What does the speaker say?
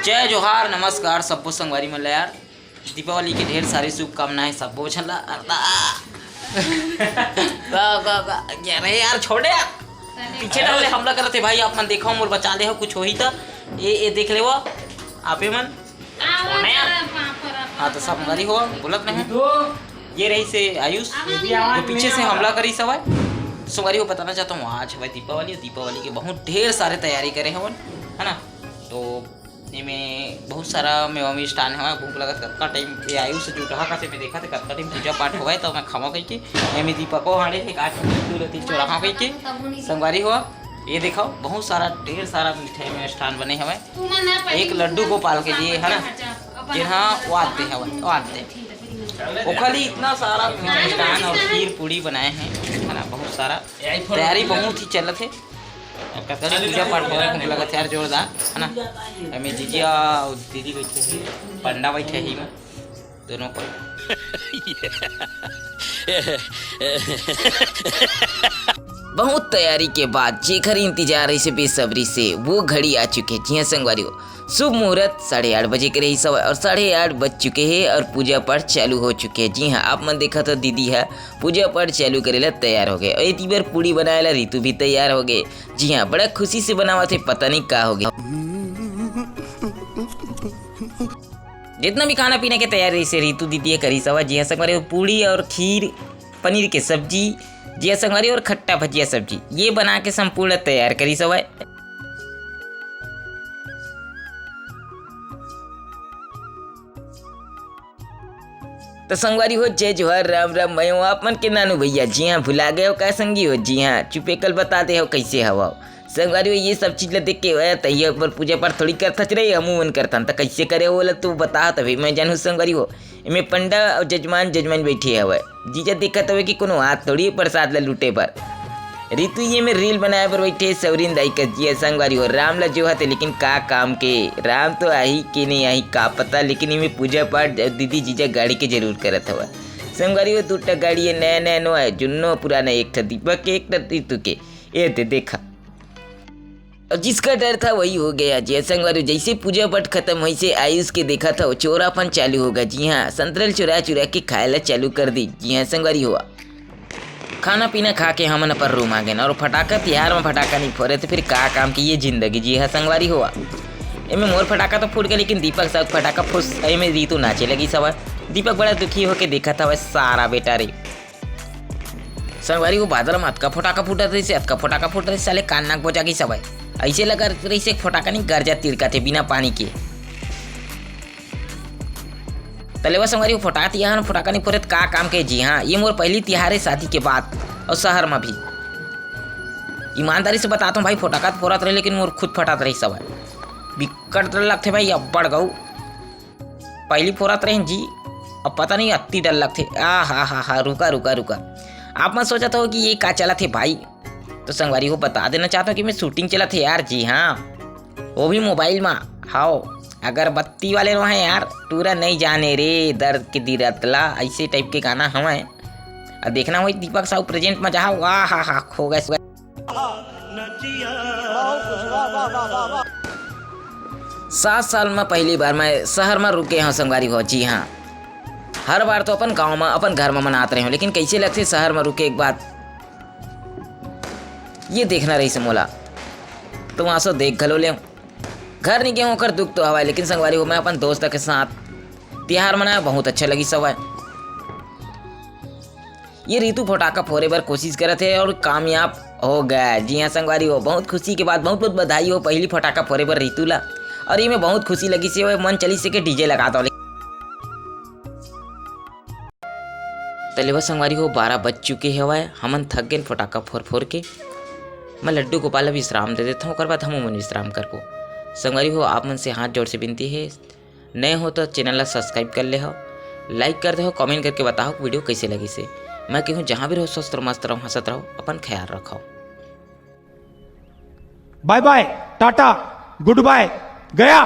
जय जोहार नमस्कार सबको संगवारी मन यार दीपावली की ढेर सारी शुभकामनाएं सबको छला अरे यार छोड़े यार पीछे डाले हमला करते भाई आप मन देखो मोर बचा दे हो कुछ हो ही तो ये देख ले वो आपे मन हाँ तो सब संगवारी हो बोलत नहीं ये रही से आयुष तो पीछे से हमला करी सवाई संगवारी को बताना चाहता हूँ आज भाई दीपावली के बहुत ढेर सारे तैयारी करे हैं है ना। तो इनमें बहुत सारा मेवा मिष्ठान है भूख लगा कत्का टाइम ये आयुष जुटा का से मैं देखा था कत्का टाइम पूजा पाठ हुआ है तो मैं खावा कही के एम दीपको हाड़े एक 8 चौराहा कही के संगवारी हुआ ये देखो बहुत सारा ढेर सारा मिठाई में मिष्ठान बने हमें एक लड्डू गोपाल के लिए है ना जहाँ वादते हैं खाली इतना सारा मिष्ठान और खीर पूड़ी बनाए हैं है ना। बहुत सारा तैयारी बहुत ही चलत है पूजा पाठ हो रहा है लगा यार जोरदार है ना। हमें जीजिया और दीदी बैठे हैं पंडा बैठे ही में दोनों को बहुत तैयारी के बाद जेकर इंतजार से बेसब्री से वो घड़ी आ चुके जी हाँ संगवारी हो शुभ मुहूर्त 8:30 बजे के रही समय और 8:30 बज चुके हैं और पूजा पाठ चालू हो चुके हैं। जी हाँ आप मन देखा तो दीदी है पूजा पाठ चालू करेला तैयार हो गए और इतनी बार पूड़ी बनाएला ऋतु भी तैयार हो गए। जी हाँ बड़ा खुशी से बनावा थे पता नहीं क्या हो गया। जितना भी खाना पीने के तैयारी से ऋतु दीदी करी सवा जी हाँ संगवारी पूड़ी और खीर पनीर की सब्जी जी हाँ संगवारी और खट्टा भजिया सब्जी ये बना के संपूर्ण तैयार करी सवा। तो संगवारी हो जय जोहर राम राम मैं हूँ आप मन के नानू भैया। जी हाँ भुला गए हो क्या संगी हो। जी हाँ चुपे कल बताते हो कैसे हवा संगवारी हो ये सब चीज देख के हो तैयार पर पूजा पाठ थोड़ी कर थच रही हमू मन करता तो कैसे करे वो तू बता तभी मैं जानू संगवारी हो इनमें पंडा और जजमान बैठे हवा जीजा देखा तो कि कोनो हाथ थोड़ी प्रसाद ला लूटे पर ऋतु ये में रील बनाए पर बैठे सौरीन दाई का जी संगवारी हो राम ला जो हते लेकिन का काम के राम तो आई कि नहीं आई का पता लेकिन इनमें पूजा पाठ दीदी जीजा गाड़ी के जरूर करत हवा संगवारी हो 2 गाड़ी है नया नो है जुन्नो पुराना एक था दीपक के एक ऋतु के ये देखा और जिसका डर था वही हो गया। जी संगवारी जैसे पूजा पाठ खत्म हुई से आयुष के देखा था वो चोरापन चालू होगा। जी हाँ संतरल चुरा के खाएला चालू कर दी। जी हाँ संगवारी हुआ खाना पीना खा के हमन पर रूम आ गए और फटाका तिहार में फटाका नहीं फोड़े तो फिर का काम की ये जिंदगी। जी हाँ संगवारी हुआ इनमें मोर फटाका तो फूट गया लेकिन दीपक सब फटाका फुस में रीतु नाचे लगी सब। दीपक बड़ा दुखी होके देखा था वह सारा बेटा रे संगवारी को बादल में अतका फटाका फूटा रही साले कान नाक बजा गई सब ऐसे लगा रही से फटाका नहीं गर्जा तिरका थे बिना पानी के तलेवा संगवारी वो फटाका तिहार में फटाका नहीं फोड़े का काम के। जी हाँ ये मोर पहली तिहार है शादी के बाद और शहर में भी ईमानदारी से बताता हूँ भाई फटाका तो फोड़त रहे लेकिन मोर खुद फटात रही सब बिकट डर लगते भाई अब बढ़ गऊ पहली फोड़त रहे जी अब पता नहीं अति डर लगते हा रुका आप मत सोचा था कि ये का चला थे भाई तो संगवारी को बता देना चाहता हूँ कि मैं शूटिंग चला थे यार। जी हाँ वो भी मोबाइल में हाओ अगरबत्ती वाले रहे यार पूरा नहीं जाने रे दर्द के दी रतला ऐसे टाइप के गाना हमें और देखना वही दीपक साहू प्रेजेंट में जहाँ वाह हा खो गए 7 साल में पहली बार मैं शहर में रुके हूँ संगवारी हो। जी हाँ हर बार तो अपन गांव में अपन घर में मनाते रहे हो लेकिन कैसे लगते शहर में रुके एक बात ये देखना रही से मोला तो वहाँ से देख घलो ले घर नहीं गए होकर दुख तो हवा लेकिन संगवारी हो मैं अपन दोस्त के साथ तिहार मनाया बहुत अच्छा लगी सब। ये ऋतु फटाका फोड़े पर कोशिश करे थे और कामयाब हो गया। जी हाँ संगवारी हो बहुत खुशी के बाद बहुत बधाई हो पहली फटाका फोड़े पर ऋतु ला और ये में बहुत खुशी लगी से मन चली से के डीजे लगाता हूँ तलेवा संगवारी हो 12 बज चुके हवा हमन थक गए फटाका फोड़ के मैं लड्डू गोपाल विश्राम दे देता हूँ बाद हम मन विश्राम कर पो संगवारी हो आप मन से हाथ जोड़ से विनती है नए हो तो चैनल ला सब्सक्राइब कर ले हो लाइक कर दे हो कमेंट करके बताओ वीडियो कैसे लगी से। मैं कहूँ जहाँ भी रहो स्वस्थ रहो मस्त रहो हंसत रहो अपन ख्याल रखो। Bye bye tata good bye गया।